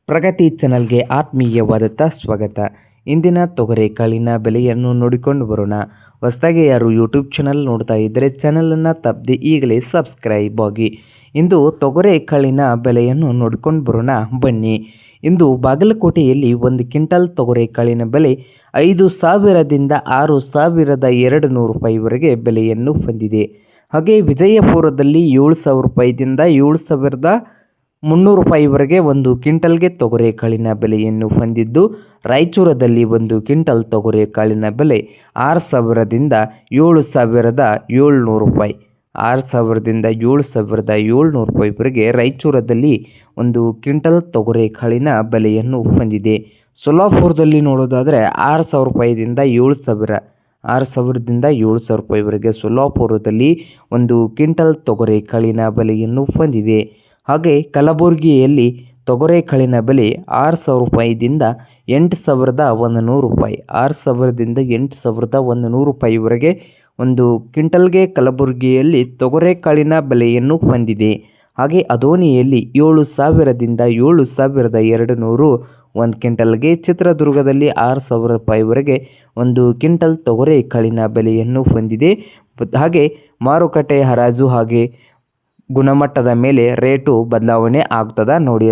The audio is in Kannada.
ಪ್ರಗತಿ ಚಾನಲ್ಗೆ ಆತ್ಮೀಯವಾದಂಥ ಸ್ವಾಗತ. ಇಂದಿನ ತೊಗರೆಕಾಳಿನ ಬೆಲೆಯನ್ನು ನೋಡಿಕೊಂಡು ಬರೋಣ. ಹೊಸದಾಗಿ ಯಾರು ಯೂಟ್ಯೂಬ್ ಚಾನಲ್ ನೋಡ್ತಾ ಇದ್ದರೆ ಚಾನಲನ್ನು ತಪ್ಪದೆ ಈಗಲೇ ಸಬ್ಸ್ಕ್ರೈಬ್ ಆಗಿ. ಇಂದು ತೊಗರೆಕಾಳಿನ ಬೆಲೆಯನ್ನು ನೋಡಿಕೊಂಡು ಬರೋಣ ಬನ್ನಿ. ಇಂದು ಬಾಗಲಕೋಟೆಯಲ್ಲಿ 1 ಕ್ವಿಂಟಲ್ ತೊಗರೆಕಾಳಿನ ಬೆಲೆ 5,000ದಿಂದ 6,200 ರೂಪಾಯಿವರೆಗೆ ಬೆಲೆಯನ್ನು ಹೊಂದಿದೆ. ಹಾಗೆ ವಿಜಯಪುರದಲ್ಲಿ 7,000 ರೂಪಾಯಿದಿಂದ 7,300 ರೂಪಾಯಿವರೆಗೆ 1 ಕ್ವಿಂಟಲ್ಗೆ ತೊಗರೆಕಾಳಿನ ಬೆಲೆಯನ್ನು ಹೊಂದಿದ್ದು, ರಾಯಚೂರದಲ್ಲಿ 1 ಕ್ವಿಂಟಲ್ ತೊಗರೆಕಾಳಿನ ಬೆಲೆ 6,000ದಿಂದ 7,700 ರೂಪಾಯಿ. 6,000ದಿಂದ 7,700 ರೂಪಾಯಿವರೆಗೆ ರಾಯಚೂರದಲ್ಲಿ 1 ಕ್ವಿಂಟಲ್ ತೊಗರೆಕಾಳಿನ ಬೆಲೆಯನ್ನು ಹೊಂದಿದೆ. ಸೊಲ್ಲಾಪುರದಲ್ಲಿ ನೋಡೋದಾದರೆ 6,000 ರೂಪಾಯಿದಿಂದ 7,000 6,000ದಿಂದ 7,000 ರೂಪಾಯಿವರೆಗೆ ಸೊಲ್ಲಾಪುರದಲ್ಲಿ 1 ಕ್ವಿಂಟಲ್ ತೊಗರೆಕಾಳಿನ ಬೆಲೆಯನ್ನು ಹೊಂದಿದೆ. ಹಾಗೆ ಕಲಬುರಗಿಯಲ್ಲಿ ತೊಗರೆಕಾಳಿನ ಬೆಲೆ 6,000 ರೂಪಾಯಿದಿಂದ 8,100 ರೂಪಾಯಿ. 6,000ದಿಂದ 8,100 ರೂಪಾಯಿವರೆಗೆ 1 ಕ್ವಿಂಟಲ್ಗೆ ಕಲಬುರಗಿಯಲ್ಲಿ ತೊಗರೆಕಾಳಿನ ಬೆಲೆಯನ್ನು ಹೊಂದಿದೆ. ಹಾಗೆ ಅದೋನಿಯಲ್ಲಿ 7,000ದಿಂದ 7,200 1 ಕ್ವಿಂಟಲ್ಗೆ. ಚಿತ್ರದುರ್ಗದಲ್ಲಿ 6,000 ರೂಪಾಯಿವರೆಗೆ 1 ಕ್ವಿಂಟಲ್ ತೊಗರೆಕಾಳಿನ ಬೆಲೆಯನ್ನು ಹೊಂದಿದೆ. ಹಾಗೆ ಮಾರುಕಟ್ಟೆ ಹರಾಜು ಹಾಗೆ ಗುಣಮಟ್ಟದ ಮೇಲೆ ರೇಟು ಬದಲಾವಣೆ ಆಗ್ತದ ನೋಡಿ.